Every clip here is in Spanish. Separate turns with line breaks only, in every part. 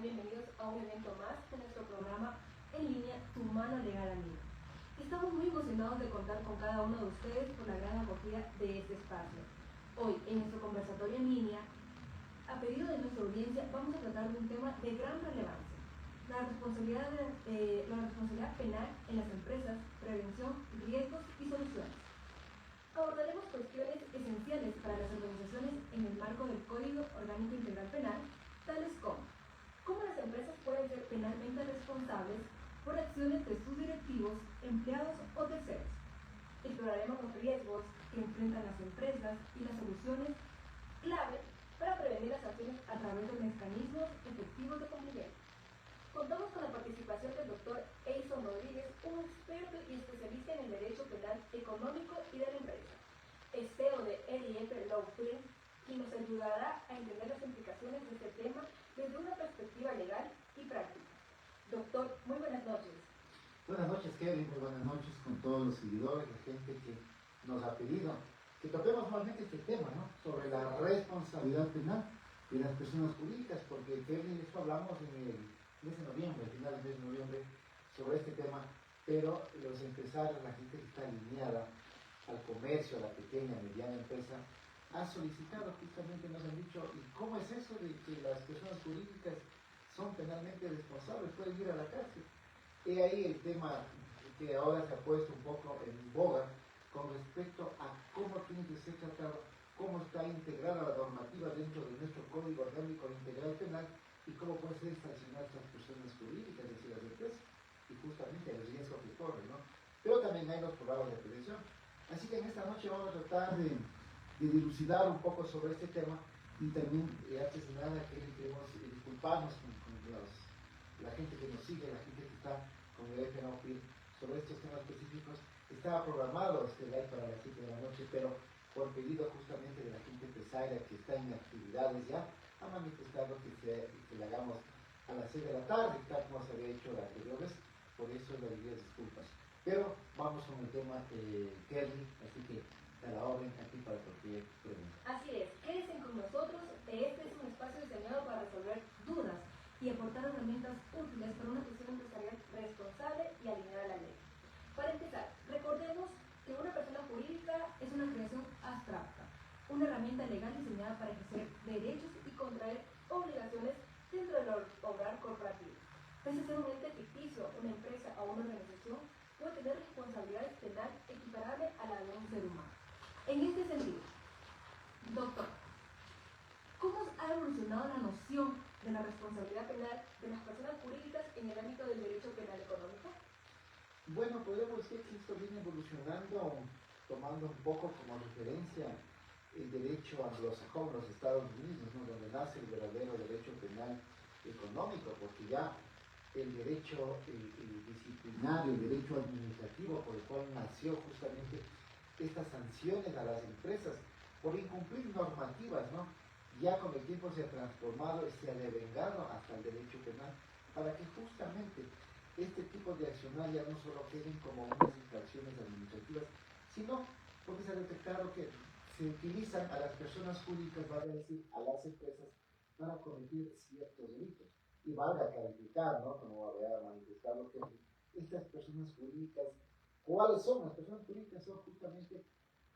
bienvenidos a un evento más de nuestro programa en línea Tu Mano Legal Amiga. Estamos muy emocionados de contar con cada uno de ustedes por la gran acogida de este espacio. Hoy, en nuestro conversatorio en línea, a pedido de nuestra audiencia, vamos a tratar de un tema de gran relevancia: la responsabilidad penal en las empresas, prevención, riesgos y soluciones. Abordaremos cuestiones esenciales para las organizaciones en el marco del Código Orgánico Integral Penal, tales como cómo las empresas pueden ser penalmente responsables por acciones de sus directivos, empleados o terceros. Exploraremos los riesgos que enfrentan las empresas y las soluciones clave para prevenir las acciones a través de mecanismos efectivos de cumplimiento. Contamos con la participación del doctor Eison Rodríguez, un experto y especialista en el derecho penal económico y de la empresa. Es CEO de EDF Law Firm, quien nos ayudará a entender las implicaciones de este tema desde una perspectiva legal y práctica. Doctor, muy buenas noches.
Buenas noches, Kevin, muy buenas noches con todos los seguidores, la gente que nos ha pedido que toquemos nuevamente este tema, ¿no? Sobre la responsabilidad penal de las personas jurídicas, porque Kevin, esto hablamos en el mes de noviembre, finales del mes de noviembre, sobre este tema, pero los empresarios, la gente que está alineada al comercio, a la pequeña, mediana empresa, ha solicitado, justamente nos han dicho, ¿y cómo es eso de que las personas jurídicas son penalmente responsables, pueden ir a la cárcel? He ahí el tema que ahora se ha puesto un poco en boga con respecto a cómo tiene que ser tratado, cómo está integrada la normativa dentro de nuestro Código Orgánico Integral Penal y cómo puede ser sancionar a estas personas jurídicas, es decir, las empresas, y justamente el riesgo que corren, ¿no? Pero también hay los programas de prevención. Así que en esta noche vamos a tratar de dilucidar un poco sobre este tema y también, antes de nada, queremos disculparnos con la gente que nos sigue, la gente que está con el FNOPI sobre estos temas específicos. Estaba programado este live para las 7 de la noche, pero por pedido justamente de la gente empresaria que está en actividades ya, ha manifestado que le hagamos a las 6 de la tarde, tal como se había hecho la anterior vez. Por eso le diría disculpas. Pero vamos con el tema Kelly, así que a la orden aquí para cualquier pregunta.
Así es, quédense con nosotros. Este es un espacio diseñado para resolver dudas y aportar herramientas útiles para una gestión empresarial responsable y alineada a la ley. Para empezar, recordemos que una persona jurídica es una creación abstracta, una herramienta legal diseñada para ejercer derechos y contraer obligaciones dentro del hogar corporativo. Pese a ser un ente ficticio, una empresa o una organización puede tener responsabilidades penales equiparables a la de un ser humano. En este sentido, doctor, ¿cómo ha evolucionado la noción de la responsabilidad penal de las personas jurídicas en el ámbito del derecho penal económico?
Bueno, podemos decir que esto viene evolucionando, tomando un poco como referencia el derecho anglosajón, los Estados Unidos, ¿no? Donde nace el verdadero derecho penal económico, porque ya el derecho disciplinario, el derecho administrativo, por el cual nació justamente estas sanciones a las empresas por incumplir normativas, ¿no? Ya con el tiempo se ha transformado y se ha devengado hasta el derecho penal para que justamente este tipo de accionar ya no solo queden como unas infracciones administrativas, sino porque se ha detectado que se utilizan a las personas jurídicas, vale decir, a las empresas, para cometer ciertos delitos. Y valga clarificar, ¿no? Como había manifestado que estas personas jurídicas, ¿cuáles son? Las personas jurídicas son justamente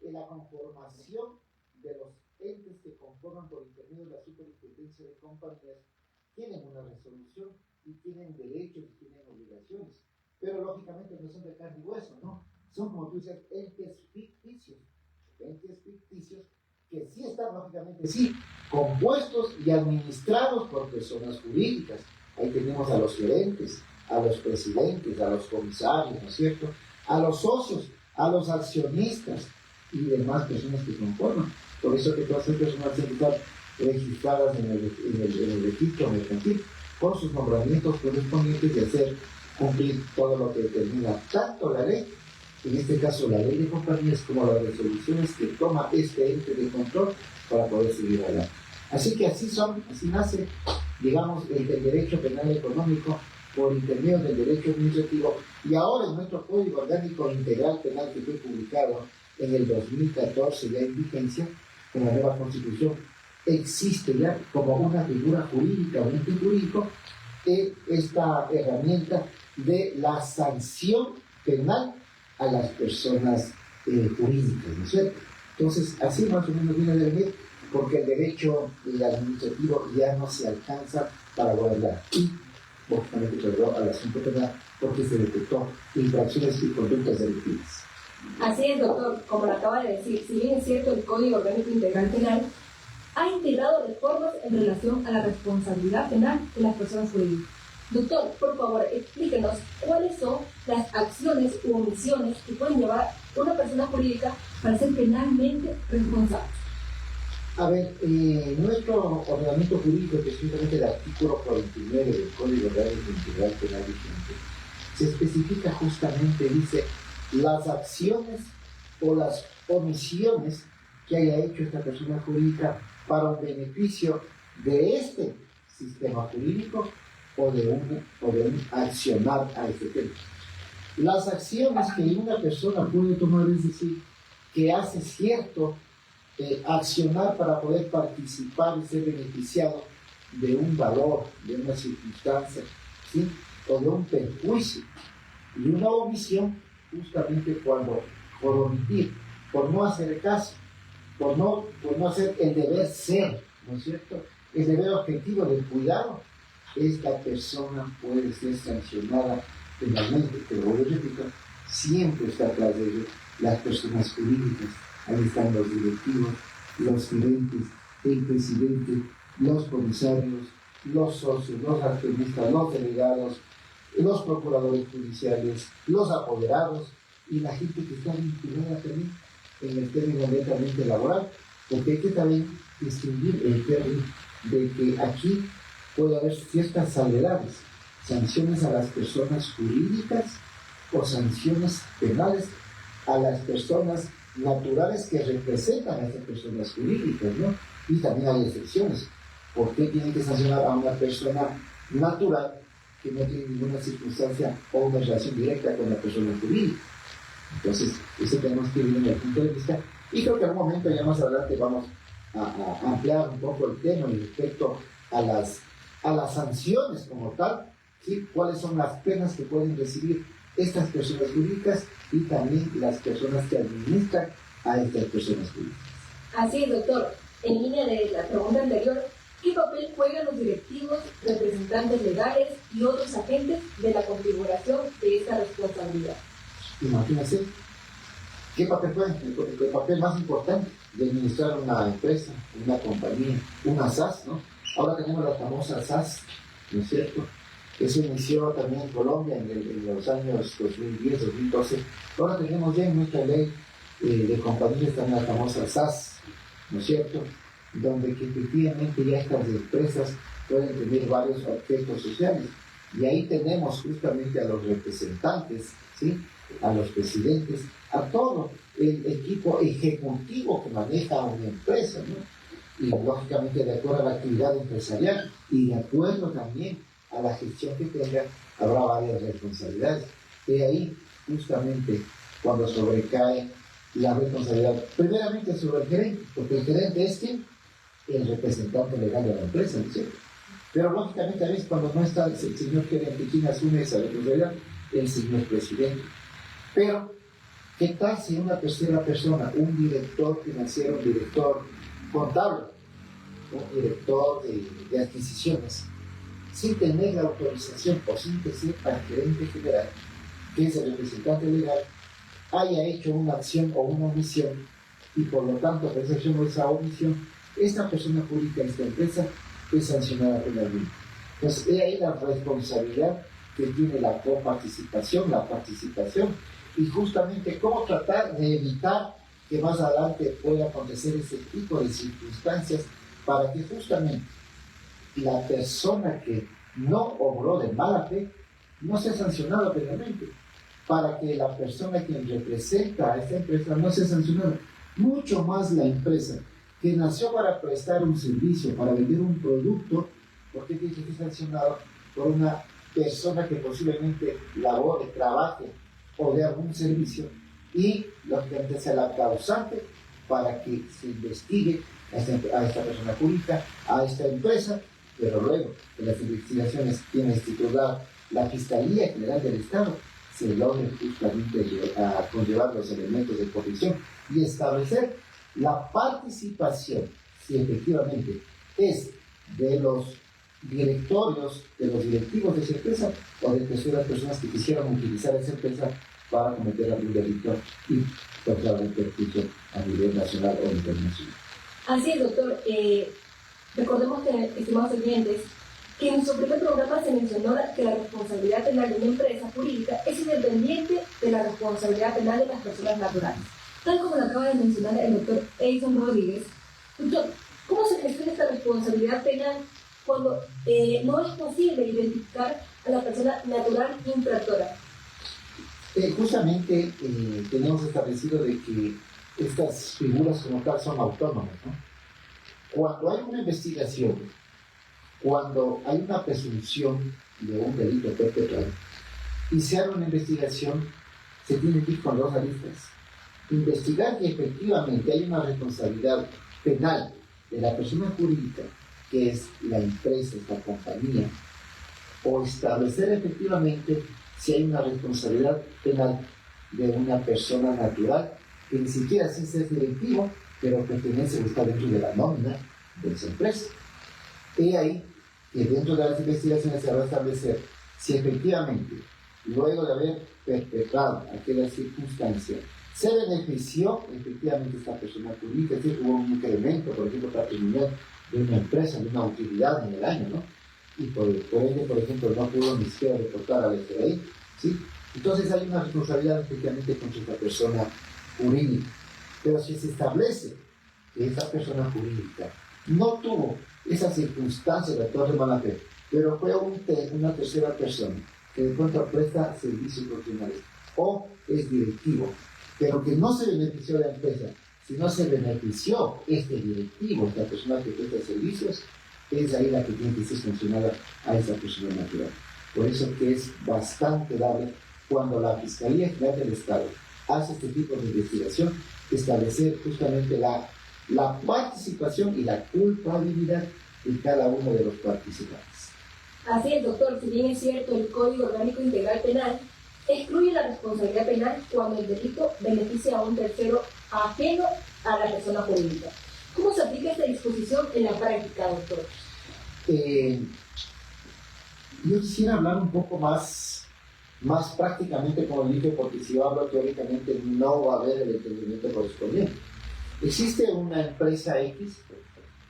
la conformación de los entes que conforman por intermedio de la superintendencia de compañías, tienen una resolución y tienen derechos y tienen obligaciones, pero lógicamente no son de carne y hueso, ¿no? Son, como tú dices, entes ficticios que sí están lógicamente, sí, compuestos y administrados por personas jurídicas. Ahí tenemos a los gerentes, a los presidentes, a los comisarios, ¿no es cierto?, a los socios, a los accionistas y demás personas que conforman. Por eso que todas estas personas tienen que estar registradas en el registro mercantil con sus nombramientos correspondientes y hacer cumplir todo lo que determina tanto la ley, en este caso la ley de compañías, como las resoluciones que toma este ente de control para poder seguir adelante. Así que así nace, digamos, el derecho penal económico por intermedio del derecho administrativo, y ahora en nuestro Código Orgánico Integral Penal, que fue publicado en el 2014 ya en vigencia con la nueva Constitución, existe ya como una figura jurídica, un ente jurídico esta herramienta de la sanción penal a las personas jurídicas, ¿no es cierto? Entonces, así más o menos viene a venir, porque el derecho administrativo ya no se alcanza para guardar. Y, lógicamente, quedó al asunto penal porque se detectó infracciones y conductas delictivas.
Así es, doctor. Como lo acaba de decir, si bien es cierto, el Código Orgánico Integral Penal ha integrado reformas en relación a la responsabilidad penal de las personas jurídicas. Doctor, por favor, explíquenos cuáles son las acciones u omisiones que pueden llevar a una persona jurídica para ser penalmente responsable.
A ver, nuestro ordenamiento jurídico, específicamente el artículo 49 del Código Orgánico Integral Penal vigente, se especifica justamente, dice, las acciones o las omisiones que haya hecho esta persona jurídica para un beneficio de este sistema jurídico o de un accionar a este tema. Las acciones que una persona puede tomar, es decir, que hace cierto accionar para poder participar y ser beneficiado de un valor, de una circunstancia, ¿sí? O de un perjuicio. Y una omisión, justamente cuando, por omitir, por no hacer caso, por no hacer el deber ser, ¿no es cierto? El deber objetivo del cuidado, esta persona puede ser sancionada penalmente, pero voy a repetir, siempre está atrás de ello las personas jurídicas. Ahí están los directivos, los gerentes, el presidente, los comisarios, los socios, los accionistas, los delegados, los procuradores judiciales, los apoderados y la gente que está vinculada también en el término netamente laboral, porque hay que también distinguir el término de que aquí puede haber ciertas salvedades, sanciones a las personas jurídicas o sanciones penales a las personas naturales que representan a estas personas jurídicas, ¿no? Y también hay excepciones. ¿Por qué tienen que sancionar a una persona natural que no tiene ninguna circunstancia o una relación directa con la persona jurídica? Entonces, eso tenemos que ver en el punto de vista. Y creo que en un momento, ya más adelante, vamos a ampliar un poco el tema respecto a las sanciones como tal, ¿sí? Cuáles son las penas que pueden recibir estas personas jurídicas y también las personas que administran a estas personas jurídicas.
Así es, doctor. En línea de la pregunta anterior, ¿qué papel juegan los directivos, representantes legales y otros agentes de la configuración de esta responsabilidad?
Imagínense, ¿qué papel juegan? El papel más importante de administrar una empresa, una compañía, una SAS, ¿no? Ahora tenemos la famosa SAS, ¿no es cierto? Eso inició también en Colombia en los años 2010, 2012. Ahora tenemos ya en nuestra ley de compañías también la famosa SAS, ¿no es cierto? Donde que efectivamente ya estas empresas pueden tener varios objetos sociales. Y ahí tenemos justamente a los representantes, ¿sí? A los presidentes, a todo el equipo ejecutivo que maneja una empresa, ¿no? Y lógicamente de acuerdo a la actividad empresarial y de acuerdo también a la gestión que tenga, habrá varias responsabilidades. Y ahí justamente cuando sobrecae la responsabilidad, primeramente sobre el gerente, porque el gerente es quien, el representante legal de la empresa, ¿no es cierto? Pero lógicamente a veces cuando no está el señor gerente, quien asume esa responsabilidad, el señor presidente. Pero, ¿qué tal si una tercera persona, un director financiero, un director contable, un director de adquisiciones, sin tener la autorización o sin que sepa el gerente general, que es el representante legal, haya hecho una acción o una omisión y por lo tanto por esa acción o esa omisión, esta persona jurídica, esta empresa, es sancionada penalmente? Entonces, es ahí la responsabilidad que tiene la coparticipación, la participación, y justamente cómo tratar de evitar que más adelante pueda acontecer ese tipo de circunstancias para que justamente la persona que no obró de mala fe no sea sancionada penalmente, para que la persona que representa a esta empresa no sea sancionada. Mucho más la empresa que nació para prestar un servicio, para vender un producto, porque tiene que ser sancionado por una persona que posiblemente labore, trabaje o dé algún servicio y lógicamente sea la causante para que se investigue a esta persona pública, a esta empresa, pero luego de las investigaciones que tiene estipulado la Fiscalía General del Estado, se logre justamente conllevar los elementos de corrupción y establecer la participación, si efectivamente es de los directorios, de los directivos de esa empresa o de terceras personas que quisieran utilizar esa empresa para cometer algún delito y causar un perjuicio a nivel nacional o internacional.
Así es, doctor. Recordemos que, estimados oyentes, que en su primer programa se mencionó que la responsabilidad penal de una empresa jurídica es independiente de la responsabilidad penal de las personas naturales. Tal como lo acaba de mencionar el doctor Edson Rodríguez, doctor, ¿cómo se gestiona esta responsabilidad penal cuando no es posible identificar a la persona natural infractora?
Justamente tenemos establecido de que estas figuras como tal son autónomas, ¿no? Cuando hay una investigación, cuando hay una presunción de un delito perpetrado y se hace una investigación, se tiene que ir con dos aristas. Investigar que efectivamente hay una responsabilidad penal de la persona jurídica, que es la empresa, la compañía, o establecer efectivamente si hay una responsabilidad penal de una persona natural que ni siquiera sí es directivo, pero pertenece o está dentro de la nómina de esa empresa. Y ahí que dentro de las investigaciones se va a establecer si efectivamente, luego de haber perpetrado aquella circunstancia, se benefició efectivamente esta persona jurídica, es decir, hubo un incremento, por ejemplo, patrimonial de una empresa, de una utilidad en el año, ¿no? Y por ende, por ejemplo, no pudo ni siquiera reportar al FBI, ¿sí? Entonces hay una responsabilidad efectivamente contra esta persona jurídica. Pero si se establece que esa persona jurídica no tuvo esa circunstancia de actuar de mala fe, pero fue una tercera persona que de pronto presta servicios profesionales o es directivo, pero que no se benefició de la empresa, sino se benefició este directivo, esta persona que presta servicios, es ahí la que tiene que ser sancionada a esa persona natural. Por eso que es bastante dable cuando la Fiscalía General del Estado hace este tipo de investigación, establecer justamente la participación y la culpabilidad de cada uno de los participantes.
Así es, doctor. Si bien es cierto, el Código Orgánico Integral Penal excluye la responsabilidad penal cuando el delito beneficia a un tercero ajeno a la persona jurídica. ¿Cómo se aplica esta disposición en la práctica, doctor?
Yo quisiera hablar un poco más prácticamente, como dije, porque si yo hablo teóricamente no va a haber el entendimiento correspondiente. Existe una empresa X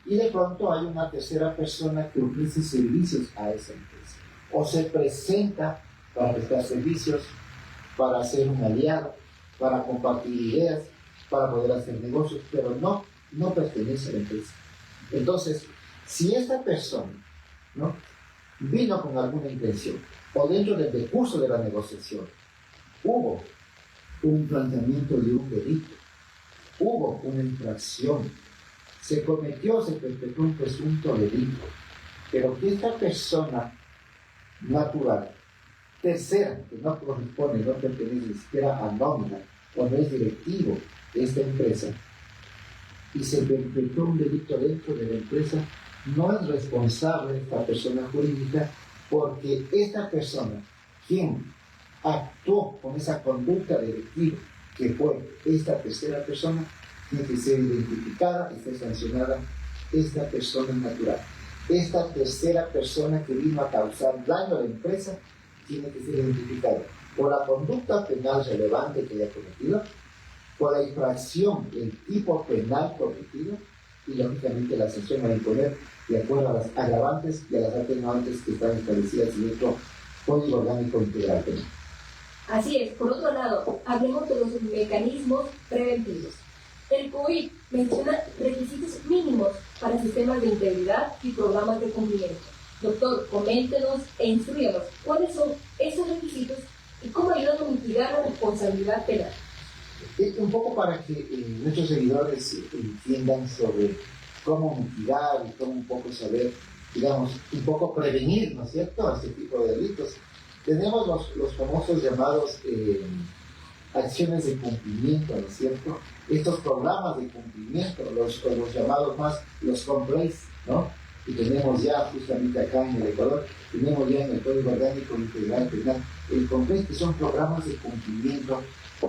y de pronto hay una tercera persona que ofrece servicios a esa empresa o se presenta para prestar servicios, para ser un aliado, para compartir ideas, para poder hacer negocios, pero no pertenece a la empresa. Entonces, si esta persona, ¿no?, vino con alguna intención o dentro del decurso de la negociación hubo un planteamiento de un delito, hubo una infracción, se perpetró un presunto delito, pero que esta persona natural, tercera, que no corresponde, no pertenece ni siquiera a nómina o no es directivo de esta empresa, y se perpetró un delito dentro de la empresa, no es responsable esta persona jurídica, porque esta persona, quien actuó con esa conducta delictiva, que fue esta tercera persona, tiene que ser identificada y ser sancionada esta persona natural. Esta tercera persona que vino a causar daño a la empresa tiene que ser identificada por la conducta penal relevante que haya cometido, por la infracción del tipo penal cometido y lógicamente la sanción a imponer de acuerdo a las agravantes y a las atenuantes que están establecidas en nuestro Código Orgánico Integral Penal.
Así es. Por otro lado, hablemos de los mecanismos preventivos. El COIP menciona requisitos mínimos para sistemas de integridad y programas de cumplimiento. Doctor, coméntenos e instrúyanos cuáles son esos requisitos y cómo ayudan a mitigar la responsabilidad penal.
Un poco para que nuestros seguidores entiendan sobre cómo mitigar y cómo un poco saber, digamos, un poco prevenir, ¿no es cierto?, este tipo de delitos. Tenemos los famosos llamados acciones de cumplimiento, ¿no es cierto? Estos programas de cumplimiento, los llamados más los COMPRES, ¿no?, y tenemos ya justamente acá en el Ecuador, tenemos ya en el Código Orgánico Integral Penal el COMPLEX, que son programas de cumplimiento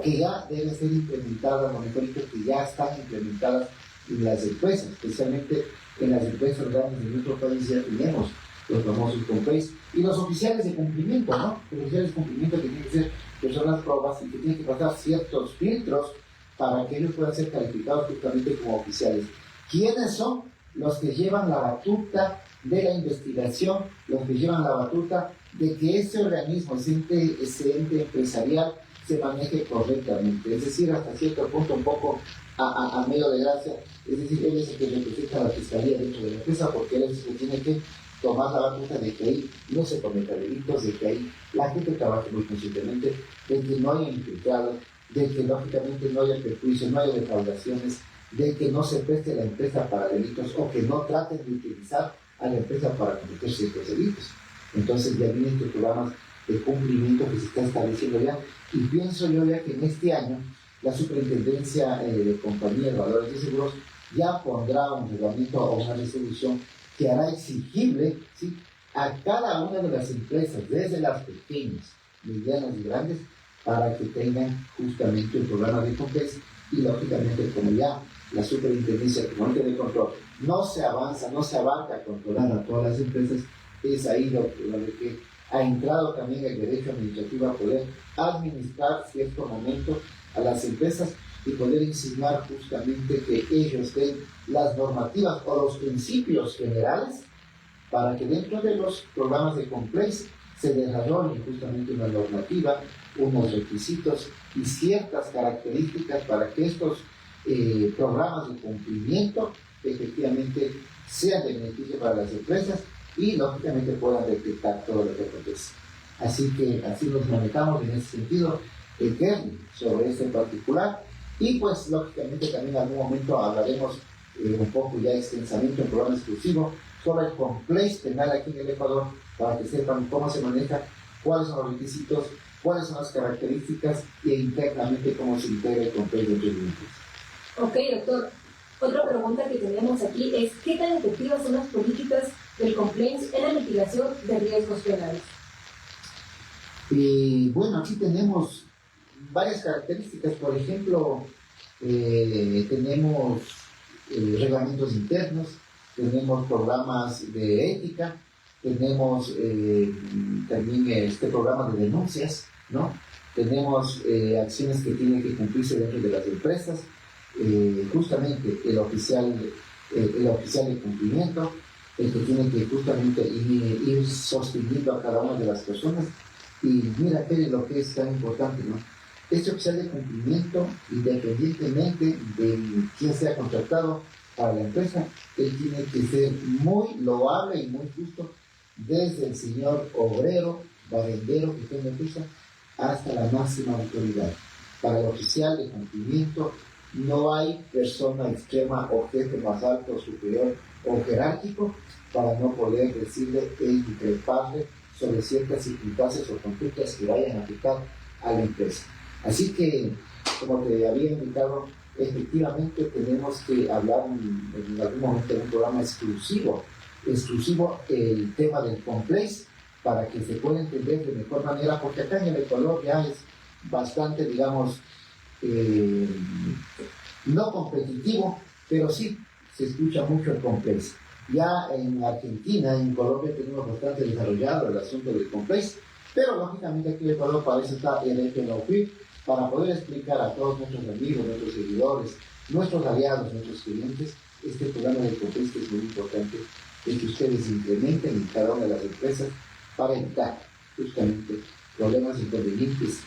que ya deben ser implementadas, o mejor dicho, que ya están implementadas en las empresas, especialmente en las empresas grandes de nuestro país ya tenemos los famosos COMPLEX, y los oficiales de cumplimiento, ¿no? Los oficiales de cumplimiento que tienen que ser personas probas y que tienen que pasar ciertos filtros para que ellos puedan ser calificados justamente como oficiales. ¿Quiénes son? Los que llevan la batuta de la investigación, los que llevan la batuta de que ese organismo, ese ente empresarial, se maneje correctamente. Es decir, hasta cierto punto un poco a medio de gracia, es decir, él es el que representa a la fiscalía dentro de la empresa, porque él es el que tiene que tomar la batuta de que ahí no se cometan delitos, de que ahí la gente trabaje muy conscientemente, de que no haya infiltrados, de que lógicamente no haya perjuicios, no haya defraudaciones, de que no se preste la empresa para delitos o que no traten de utilizar a la empresa para cometer ciertos delitos. Entonces ya vienen estos programas de cumplimiento que se está estableciendo ya, y pienso yo ya que en este año la Superintendencia de Compañías de Valores y Seguros ya pondrá un reglamento o una resolución que hará exigible, ¿sí?, a cada una de las empresas, desde las pequeñas, medianas y grandes, para que tengan justamente un programa de COMPLEX, y lógicamente como ya la Superintendencia como ente de control no se avanza, no se abarca a controlar a todas las empresas, es ahí lo de que ha entrado también el derecho administrativo a poder administrar cierto momento a las empresas y poder insinuar justamente que ellos den las normativas o los principios generales para que dentro de los programas de COMPLEX se desarrolle justamente una normativa, unos requisitos y ciertas características para que estos programas de cumplimiento efectivamente sean de beneficio para las empresas y lógicamente puedan detectar todo lo que acontece. Así que así nos manejamos en ese sentido, Kerry, sobre este particular, y pues lógicamente también en algún momento hablaremos un poco ya extensamente, un programa exclusivo sobre el COMPLEX penal aquí en el Ecuador, para que sepan cómo se maneja, cuáles son los requisitos, cuáles son las características e internamente cómo se integra el COMPLEX dentro de la empresa.
Ok, doctor. Otra pregunta que tenemos aquí es: ¿qué tan efectivas son las políticas del COMPLEX en la mitigación de riesgos penales?
Bueno, aquí tenemos varias características. Por ejemplo, tenemos reglamentos internos, tenemos programas de ética, tenemos también este programa de denuncias, ¿no? Tenemos acciones que tienen que cumplirse dentro de las empresas, justamente el oficial de cumplimiento, el que tiene que justamente ir sosteniendo a cada una de las personas. Y mira, Pérez, lo que es tan importante, ¿no? Este oficial de cumplimiento, independientemente de quién sea contratado para la empresa, él tiene que ser muy loable y muy justo, desde el señor obrero, barrendero que tenga empresa, hasta la máxima autoridad. Para el oficial de cumplimiento no hay persona extrema o jefe más alto, superior o jerárquico para no poder decirle e increparle sobre ciertas circunstancias o conductas que vayan a afectar a la empresa. Así que, como te había indicado, efectivamente tenemos que hablar en algún momento de un programa exclusivo el tema del COMPLEX, para que se pueda entender de mejor manera, porque acá en el Ecuador ya es bastante, digamos, no competitivo, pero sí se escucha mucho el COMPLEX. Ya en Argentina, en Colombia tenemos bastante desarrollado el asunto del COMPLEX, pero lógicamente aquí en Ecuador para eso está el FNOPIP, para poder explicar a todos nuestros amigos, nuestros seguidores, nuestros aliados, nuestros clientes, este programa del COMPLEX, que es muy importante, es que ustedes implementen en cada una de las empresas para evitar justamente problemas inconvenientes,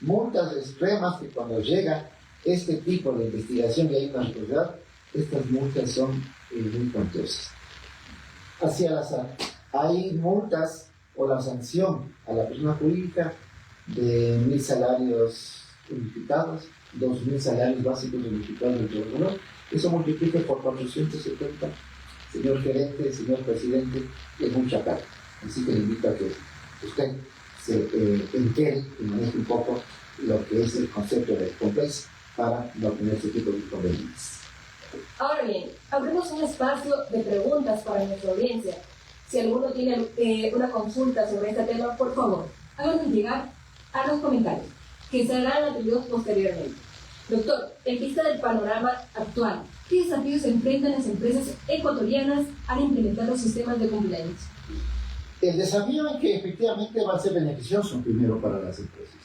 multas extremas, que cuando llega este tipo de investigación y hay una responsabilidad, estas multas son muy cuantiosas. Así al azar, hay multas o la sanción a la persona jurídica de 1.000 salarios unificados, 2.000 salarios básicos unificados del trabajador. Eso multiplica por 470, señor gerente, señor presidente, es mucha carga. Así que le invito a que usted se entere y maneje un poco lo que es el concepto del COMPLEX para no tener ese tipo de inconvenientes.
Ahora bien, abrimos un espacio de preguntas para nuestra audiencia. Si alguno tiene una consulta sobre este tema, por favor, háganos llegar a los comentarios, que serán atendidos posteriormente. Doctor, en vista del panorama actual, ¿qué desafíos enfrentan las empresas ecuatorianas al implementar los sistemas de compliance?
El desafío es que efectivamente va a ser beneficioso primero para las empresas.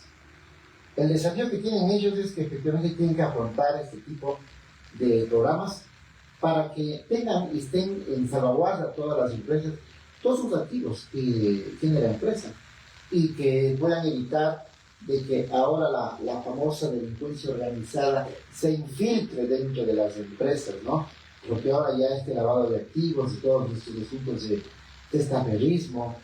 El desafío que tienen ellos es que efectivamente tienen que afrontar este tipo de programas para que tengan y estén en salvaguarda todas las empresas, todos sus activos que tiene la empresa, y que puedan evitar de que ahora la famosa delincuencia organizada se infiltre dentro de las empresas, ¿no? Porque ahora ya este lavado de activos y todos estos asuntos de testaferrismo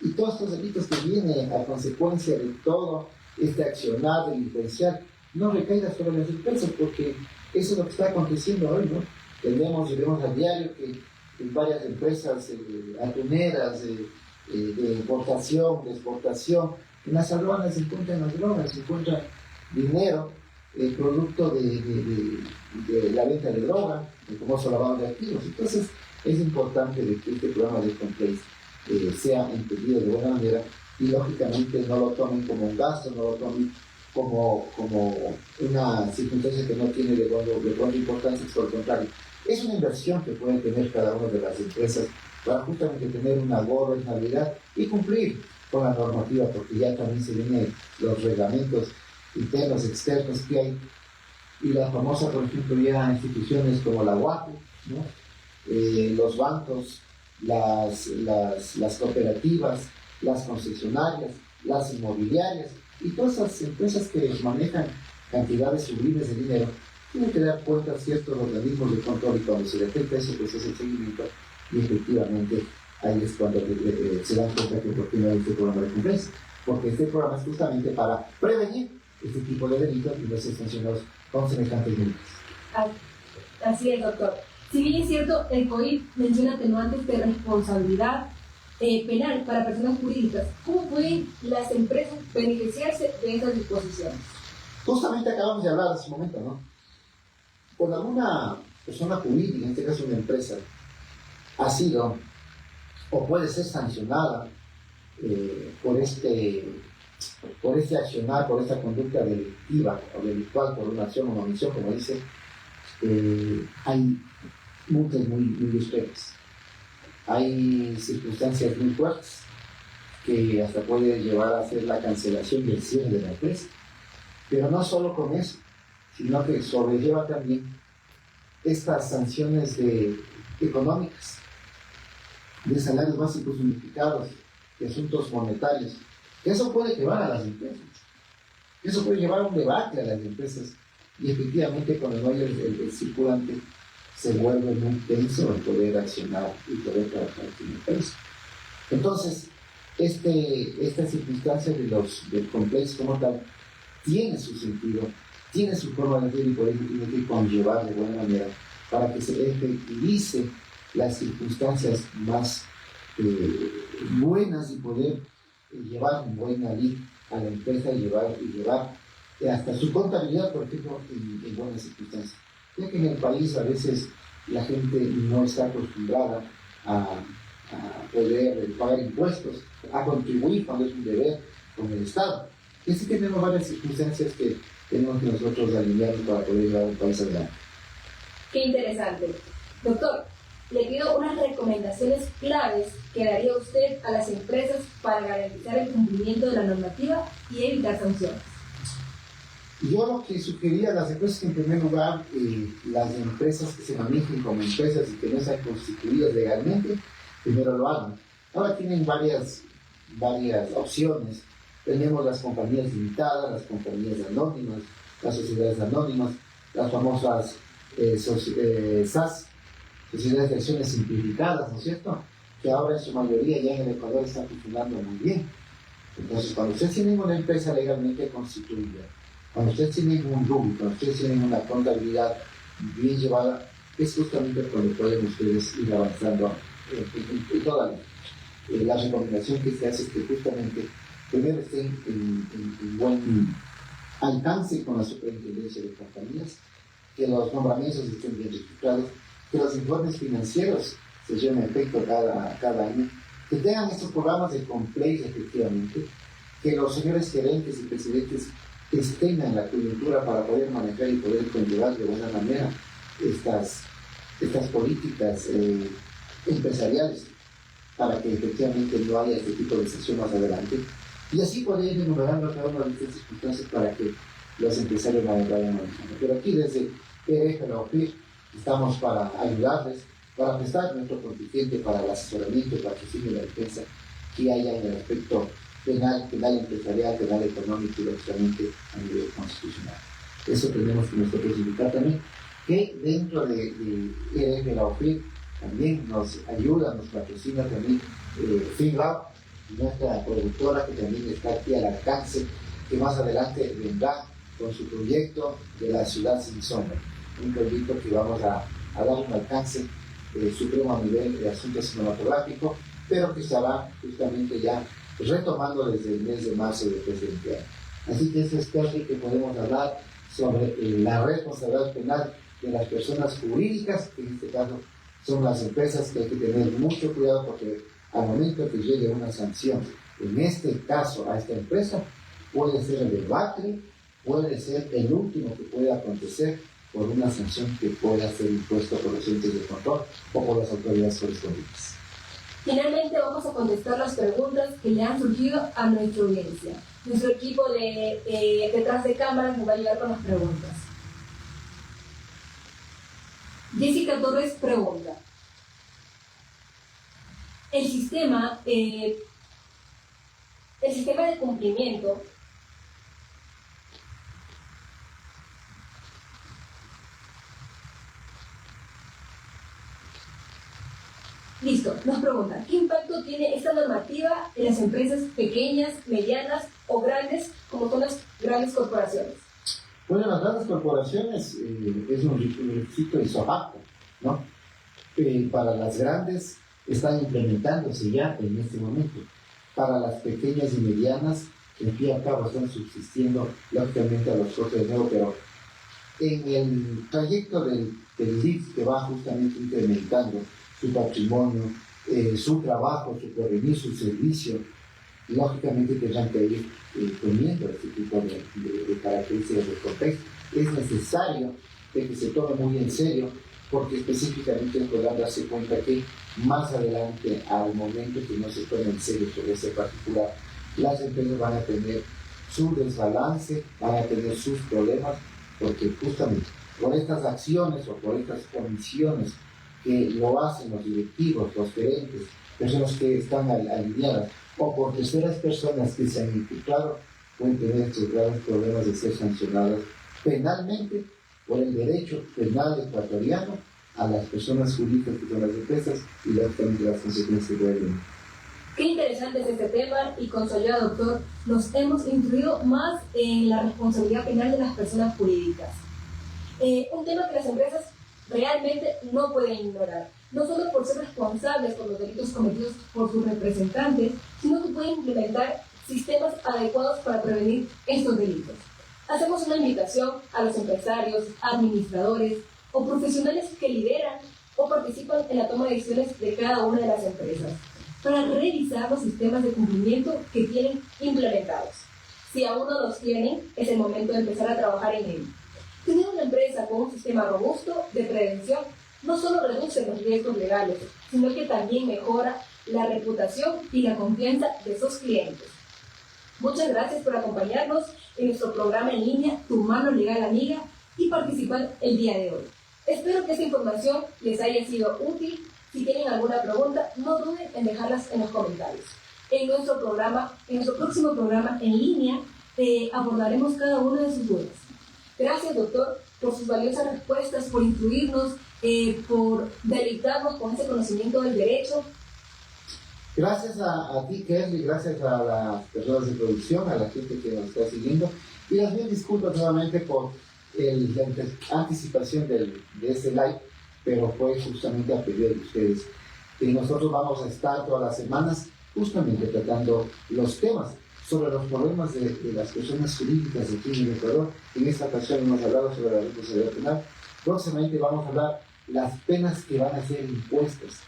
y todos estos delitos que vienen a consecuencia de todo este accionar delincuencial no recaiga sobre las empresas, porque eso es lo que está aconteciendo hoy, ¿no? Vemos a diario que en varias empresas atuneras de importación, de exportación, en las aduanas se encuentran las drogas, se encuentra dinero, producto de la venta de droga, de famoso lavado de activos. Entonces, es importante de que este programa de Compliance sea entendido de buena manera y, lógicamente, no lo tomen como un gasto, no lo tomen como una circunstancia que no tiene de cuánta importancia, por el contrario. Es una inversión que pueden tener cada una de las empresas para justamente tener una gobernabilidad y cumplir con la normativa, porque ya también se vienen los reglamentos internos, externos que hay, y la famosa, por ejemplo, ya instituciones como la UACU, ¿no? Los bancos, las cooperativas, las concesionarias, las inmobiliarias y todas esas empresas que manejan cantidades sublimes de dinero tienen que dar cuenta a ciertos organismos de control, y cuando se detecta eso, pues es el seguimiento, y efectivamente ahí es cuando se dan cuenta que por qué no hay este programa de compliance, porque este programa es justamente para prevenir este tipo de delitos y no ser sancionados con semejantes delitos.
Así es, doctor. Si bien es cierto, el COIP menciona atenuantes de responsabilidad penal para personas jurídicas, ¿cómo pueden las empresas beneficiarse de esas disposiciones?
Justamente acabamos de hablar hace un momento, ¿no? Cuando alguna persona jurídica, en este caso una empresa, ha sido o puede ser sancionada por este accionar, por esta conducta delictiva o delictual, por una acción o una omisión, como dice, hay multas muy dispares. Hay circunstancias muy fuertes que hasta puede llevar a hacer la cancelación y el cierre de la empresa. Pero no solo con eso, sino que sobrelleva también estas sanciones económicas, de salarios básicos unificados, de asuntos monetarios. Eso puede llevar a las empresas. Eso puede llevar a un debate a las empresas. Y efectivamente, cuando no hay el circulante, se vuelve muy tenso el poder accionar y poder trabajar con la empresa. Entonces, esta circunstancia del complejo como tal tiene su sentido, tiene su forma de ser, y por ello tiene que conllevar de buena manera para que se efectivice las circunstancias más buenas y poder llevar en buena lid a la empresa y llevar hasta su contabilidad, por ejemplo, en buenas circunstancias. Ya que en el país a veces la gente no está acostumbrada a poder pagar impuestos, a contribuir cuando es un deber con el Estado. Y así tenemos varias circunstancias que tenemos que nosotros alinear para poder llevar un país adelante.
Qué interesante. Doctor, le pido unas recomendaciones claves que daría usted a las empresas para garantizar el cumplimiento de la normativa y evitar sanciones.
Yo lo que sugería a las empresas que, en primer lugar, las empresas que se manejen como empresas y que no sean constituidas legalmente, primero lo hagan. Ahora tienen varias opciones. Tenemos las compañías limitadas, las compañías anónimas, las sociedades anónimas, las famosas SAS, sociedades de acciones simplificadas, ¿no es cierto? Que ahora en su mayoría ya en el Ecuador están funcionando muy bien. Entonces, cuando ustedes tienen una empresa legalmente constituida, cuando ustedes tienen un RUB, cuando ustedes tienen una contabilidad bien llevada, es justamente cuando pueden ustedes ir avanzando en toda la recomendación que se hace es que justamente primero estén en buen alcance con la superintendencia de compañías, que los nombramientos estén bien registrados, que los informes financieros se lleven a efecto cada año, que tengan estos programas de compliance efectivamente, que los señores gerentes y presidentes estén en la coyuntura para poder manejar y poder conllevar de buena manera estas políticas empresariales, para que efectivamente no haya este tipo de sesión más adelante, y así poder ir enumerando cada una de estas circunstancias para que los empresarios vayan manejando. Pero aquí desde PRF, la OPIR, estamos para ayudarles, para prestar nuestro contingente para el asesoramiento, el patrocinio y la defensa que haya en el aspecto penal empresarial, penal económico y lógicamente a nivel constitucional. Eso tenemos que nosotros indicar también, que dentro de PRF, la OPIR, también nos ayuda, nos patrocina también FinLab, nuestra productora que también está aquí al alcance, que más adelante vendrá con su proyecto de la ciudad sin sombra, un proyecto que vamos a dar un alcance supremo a nivel de asuntos cinematográficos, pero que se va justamente ya retomando desde el mes de marzo del presente año. Así que eso es casi que podemos hablar sobre la responsabilidad penal de las personas jurídicas, que en este caso son las empresas, que hay que tener mucho cuidado porque al momento que llegue una sanción, en este caso a esta empresa, puede ser el debate, puede ser el último que pueda acontecer por una sanción que pueda ser impuesta por los entes de control o por las autoridades correspondientes.
Finalmente vamos a contestar las preguntas que le han surgido a nuestra audiencia. Nuestro equipo de detrás de cámaras nos va a ayudar con las preguntas. Jessica Torres pregunta: el sistema de cumplimiento Listo, nos pregunta, ¿qué impacto tiene esta normativa en las empresas pequeñas, medianas o grandes, como son las grandes corporaciones?
Bueno, las grandes corporaciones es un requisito isopacto, ¿no? Para las grandes están implementándose ya en este momento. Para las pequeñas y medianas, que al fin y al cabo están subsistiendo lógicamente a los costos de nuevo, pero en el trayecto del LIF que va justamente incrementando su patrimonio, su trabajo, su porvenir, su servicio, lógicamente tendrán que ir poniendo este tipo de características del contexto. Es necesario que se tome muy en serio, porque específicamente podrán darse cuenta que más adelante, al momento que no se tome en serio sobre ese particular, las empresas van a tener su desbalance, van a tener sus problemas, porque justamente por estas acciones o por estas omisiones que lo hacen los directivos, los gerentes, personas que están alineadas, o por terceras personas que se han infiltrado, pueden tener estos graves problemas de ser sancionadas penalmente por el derecho penal ecuatoriano a las personas jurídicas que son las empresas y lógicamente las consecuencias que pueden.
Qué interesante es este tema, y con su ayuda, doctor, nos hemos instruido más en la responsabilidad penal de las personas jurídicas. Un tema que las empresas realmente no pueden ignorar, no solo por ser responsables por los delitos cometidos por sus representantes, sino que pueden implementar sistemas adecuados para prevenir estos delitos. Hacemos una invitación a los empresarios, administradores o profesionales que lideran o participan en la toma de decisiones de cada una de las empresas, para revisar los sistemas de cumplimiento que tienen implementados. Si aún no los tienen, es el momento de empezar a trabajar en ello. Tener una empresa con un sistema robusto de prevención no solo reduce los riesgos legales, sino que también mejora la reputación y la confianza de sus clientes. Muchas gracias por acompañarnos en nuestro programa en línea Tu Mano Legal Amiga y participar el día de hoy. Espero que esta información les haya sido útil. Si tienen alguna pregunta, no duden en dejarlas en los comentarios. En nuestro próximo programa en línea, abordaremos cada una de sus dudas. Gracias, doctor, por sus valiosas respuestas, por instruirnos, por deleitarnos con ese conocimiento del derecho.
Gracias a ti, Kerly, gracias a las personas de producción, a la gente que nos está siguiendo, y las mil disculpas nuevamente por la anticipación de este live, pero fue justamente a pedido de ustedes. Y nosotros vamos a estar todas las semanas justamente tratando los temas sobre los problemas de las personas jurídicas aquí en el Ecuador. En esta ocasión hemos hablado sobre la responsabilidad penal, Próximamente vamos a hablar las penas que van a ser impuestas.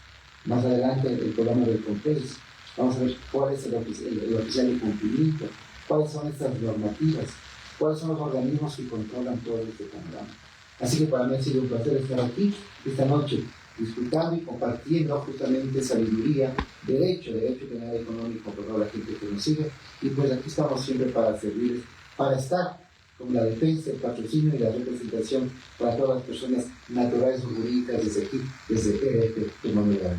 Más adelante el programa del Congreso. Vamos a ver cuál es el oficial de cumplimiento, cuáles son estas normativas, cuáles son los organismos que controlan todo este panorama. Así que para mí ha sido un placer estar aquí esta noche, disfrutando y compartiendo justamente sabiduría, derecho penal económico por toda la gente que nos sigue. Y pues aquí estamos siempre para servirles, para estar con la defensa, el patrocinio y la representación para todas las personas naturales o jurídicas desde aquí, desde EDF Tumano Legal.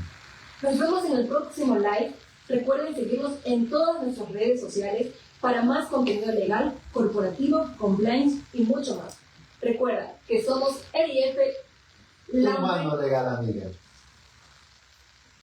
Nos vemos en el próximo live. Recuerden seguirnos en todas nuestras redes sociales para más contenido legal, corporativo, compliance y mucho más. Recuerda que somos EDF
Tumano Legal, amigas.